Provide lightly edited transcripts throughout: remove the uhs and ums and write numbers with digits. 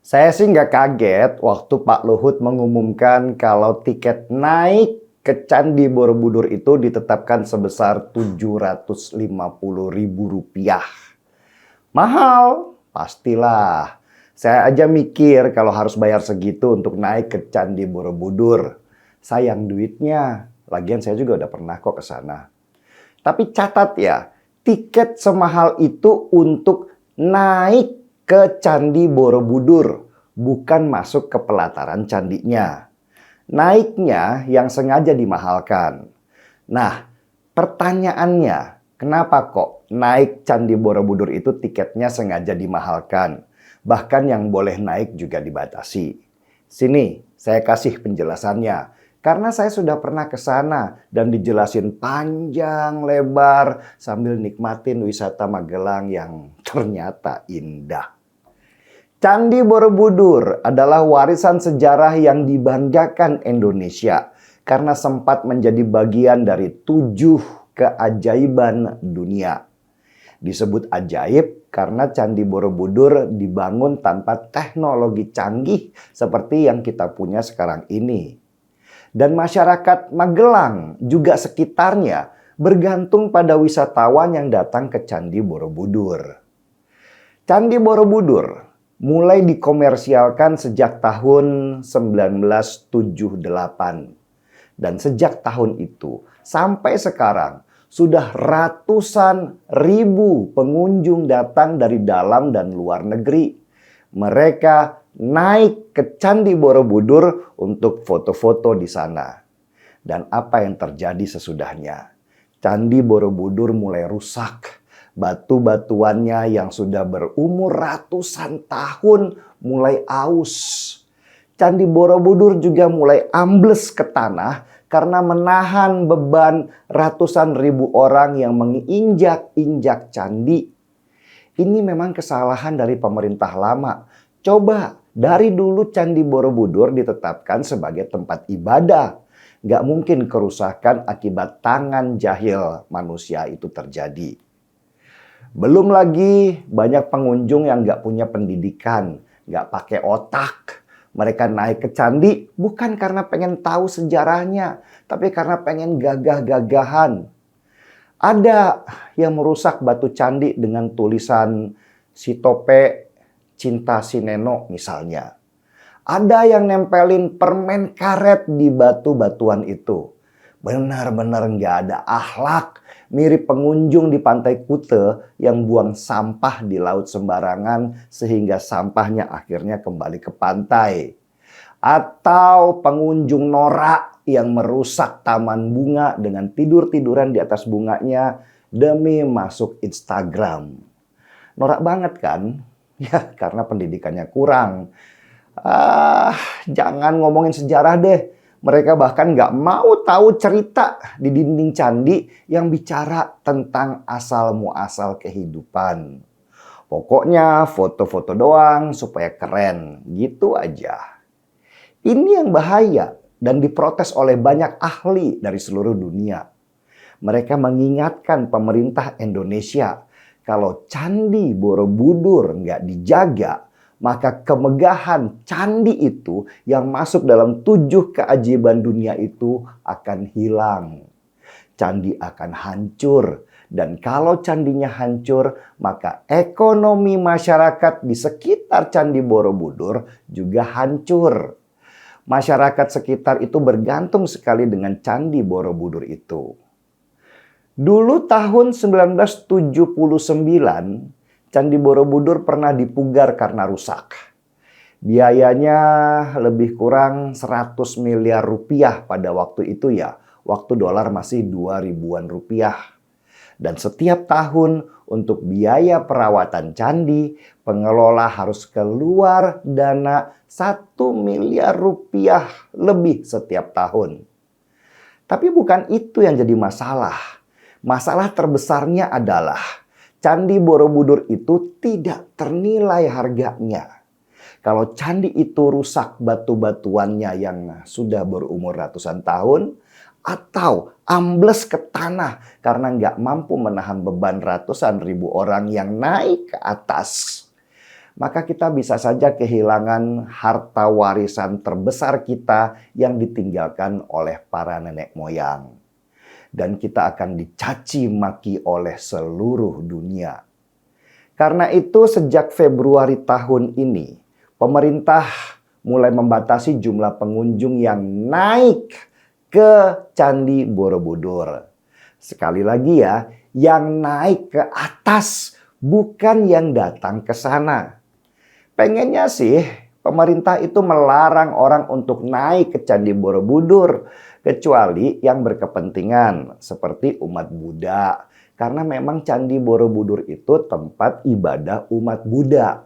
Saya sih nggak kaget waktu Pak Luhut mengumumkan kalau tiket naik ke Candi Borobudur itu ditetapkan sebesar Rp750.000. Mahal, pastilah. Saya aja mikir kalau harus bayar segitu untuk naik ke Candi Borobudur. Sayang duitnya. Lagian saya juga udah pernah kok ke sana. Tapi catat ya, tiket semahal itu untuk naik ke Candi Borobudur, bukan masuk ke pelataran candinya. Naiknya yang sengaja dimahalkan. Nah, pertanyaannya, kenapa kok naik Candi Borobudur itu tiketnya sengaja dimahalkan? Bahkan yang boleh naik juga dibatasi. Sini, saya kasih penjelasannya. Karena saya sudah pernah ke sana dan dijelasin panjang lebar sambil nikmatin wisata Magelang yang ternyata indah. Candi Borobudur adalah warisan sejarah yang dibanggakan Indonesia karena sempat menjadi bagian dari 7 keajaiban dunia. Disebut ajaib karena Candi Borobudur dibangun tanpa teknologi canggih seperti yang kita punya sekarang ini. Dan masyarakat Magelang juga sekitarnya bergantung pada wisatawan yang datang ke Candi Borobudur. Candi Borobudur mulai dikomersialkan sejak tahun 1978. Dan sejak tahun itu sampai sekarang sudah ratusan ribu pengunjung datang dari dalam dan luar negeri. Mereka naik ke Candi Borobudur untuk foto-foto di sana. Dan apa yang terjadi sesudahnya? Candi Borobudur mulai rusak. Batu-batuannya yang sudah berumur ratusan tahun mulai aus. Candi Borobudur juga mulai ambles ke tanah karena menahan beban ratusan ribu orang yang menginjak-injak candi. Ini memang kesalahan dari pemerintah lama. Coba, dari dulu Candi Borobudur ditetapkan sebagai tempat ibadah. Nggak mungkin kerusakan akibat tangan jahil manusia itu terjadi. Belum lagi banyak pengunjung yang nggak punya pendidikan, nggak pakai otak. Mereka naik ke candi bukan karena pengen tahu sejarahnya, tapi karena pengen gagah-gagahan. Ada yang merusak batu candi dengan tulisan "Si Tope Cinta Si Neno" misalnya. Ada yang nempelin permen karet di batu-batuan itu. Benar-benar nggak ada akhlak. Mirip pengunjung di Pantai Kute yang buang sampah di laut sembarangan sehingga sampahnya akhirnya kembali ke pantai. Atau pengunjung norak yang merusak taman bunga dengan tidur-tiduran di atas bunganya demi masuk Instagram. Norak banget kan? Ya, karena pendidikannya kurang. Jangan ngomongin sejarah deh. Mereka bahkan nggak mau tahu cerita di dinding candi yang bicara tentang asal-muasal kehidupan. Pokoknya foto-foto doang supaya keren, gitu aja. Ini yang bahaya dan diprotes oleh banyak ahli dari seluruh dunia. Mereka mengingatkan pemerintah Indonesia kalau Candi Borobudur nggak dijaga, maka kemegahan candi itu yang masuk dalam 7 keajaiban dunia itu akan hilang. Candi akan hancur. Dan kalau candinya hancur, maka ekonomi masyarakat di sekitar Candi Borobudur juga hancur. Masyarakat sekitar itu bergantung sekali dengan Candi Borobudur itu. Dulu tahun 1979, Candi Borobudur pernah dipugar karena rusak. Biayanya lebih kurang 100 miliar rupiah pada waktu itu ya. Waktu dolar masih 2 ribuan rupiah. Dan setiap tahun untuk biaya perawatan candi, pengelola harus keluar dana 1 miliar rupiah lebih setiap tahun. Tapi bukan itu yang jadi masalah. Masalah terbesarnya adalah Candi Borobudur itu tidak ternilai harganya. Kalau candi itu rusak batu-batuannya yang sudah berumur ratusan tahun, atau ambles ke tanah karena nggak mampu menahan beban ratusan ribu orang yang naik ke atas, maka kita bisa saja kehilangan harta warisan terbesar kita yang ditinggalkan oleh para nenek moyang. Dan kita akan dicaci maki oleh seluruh dunia. Karena itu sejak Februari tahun ini, pemerintah mulai membatasi jumlah pengunjung yang naik ke Candi Borobudur. Sekali lagi ya, yang naik ke atas, bukan yang datang ke sana. Pengennya sih pemerintah itu melarang orang untuk naik ke Candi Borobudur, kecuali yang berkepentingan seperti umat Buddha. Karena memang Candi Borobudur itu tempat ibadah umat Buddha.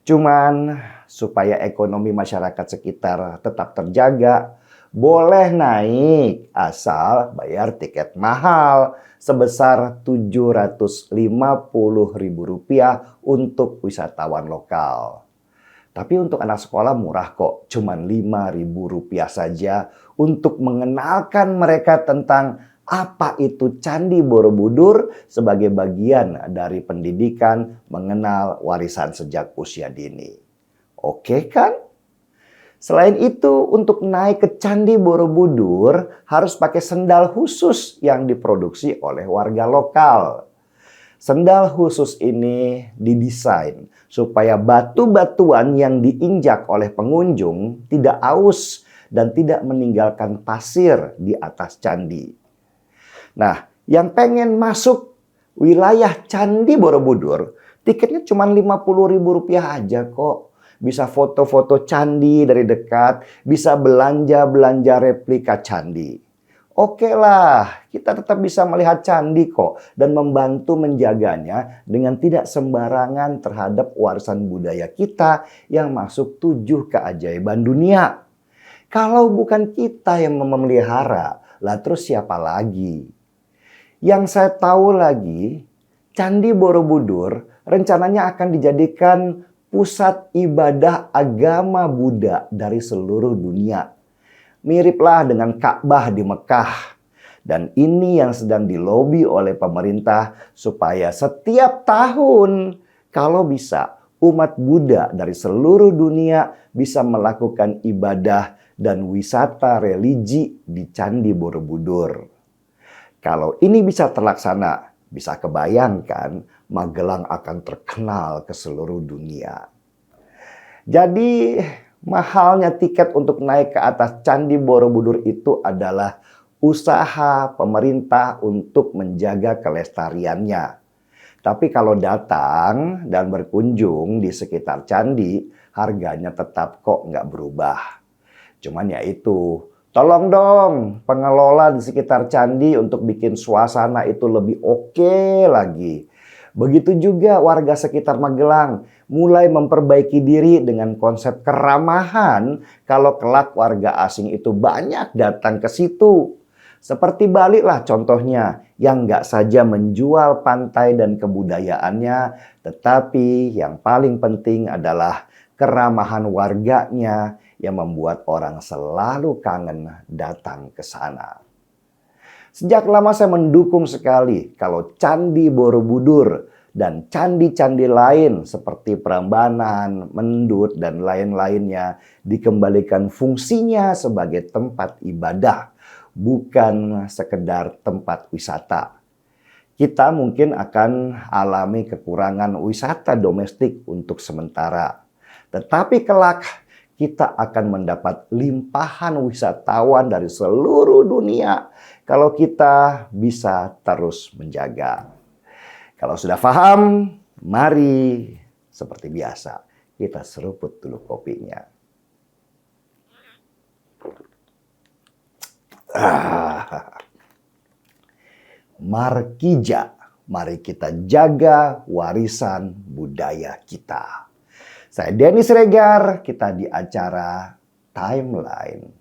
Cuman supaya ekonomi masyarakat sekitar tetap terjaga, boleh naik asal bayar tiket mahal sebesar Rp750.000 untuk wisatawan lokal. Tapi untuk anak sekolah murah kok, cuman Rp5.000 saja untuk mengenalkan mereka tentang apa itu Candi Borobudur sebagai bagian dari pendidikan mengenal warisan sejak usia dini. Oke kan? Selain itu, untuk naik ke Candi Borobudur harus pakai sendal khusus yang diproduksi oleh warga lokal. Sendal khusus ini didesain supaya batu-batuan yang diinjak oleh pengunjung tidak aus dan tidak meninggalkan pasir di atas candi. Nah, yang pengen masuk wilayah Candi Borobudur, tiketnya cuma Rp50.000 aja kok. Bisa foto-foto candi dari dekat, bisa belanja-belanja replika candi. Oke lah, kita tetap bisa melihat candi kok dan membantu menjaganya dengan tidak sembarangan terhadap warisan budaya kita yang masuk 7 keajaiban dunia. Kalau bukan kita yang memelihara, lah terus siapa lagi? Yang saya tahu lagi, Candi Borobudur rencananya akan dijadikan pusat ibadah agama Buddha dari seluruh dunia. Miriplah dengan Ka'bah di Mekah. Dan ini yang sedang dilobi oleh pemerintah supaya setiap tahun kalau bisa umat Buddha dari seluruh dunia bisa melakukan ibadah dan wisata religi di Candi Borobudur. Kalau ini bisa terlaksana, bisa kebayangkan Magelang akan terkenal ke seluruh dunia. Jadi mahalnya tiket untuk naik ke atas Candi Borobudur itu adalah usaha pemerintah untuk menjaga kelestariannya. Tapi kalau datang dan berkunjung di sekitar candi, harganya tetap kok nggak berubah. Cuman ya itu, tolong dong pengelola di sekitar candi untuk bikin suasana itu lebih oke lagi. Begitu juga warga sekitar Magelang mulai memperbaiki diri dengan konsep keramahan kalau kelak warga asing itu banyak datang ke situ. Seperti Bali lah contohnya yang nggak saja menjual pantai dan kebudayaannya, tetapi yang paling penting adalah keramahan warganya yang membuat orang selalu kangen datang ke sana. Sejak lama saya mendukung sekali kalau Candi Borobudur dan candi-candi lain seperti Prambanan, Mendut, dan lain-lainnya dikembalikan fungsinya sebagai tempat ibadah, bukan sekedar tempat wisata. Kita mungkin akan alami kekurangan wisata domestik untuk sementara. Tetapi kelak kita akan mendapat limpahan wisatawan dari seluruh dunia kalau kita bisa terus menjaga. Kalau sudah paham, mari seperti biasa kita seruput dulu kopinya. Markija, mari kita jaga warisan budaya kita. Saya Denny Siregar, kita di acara Timeline.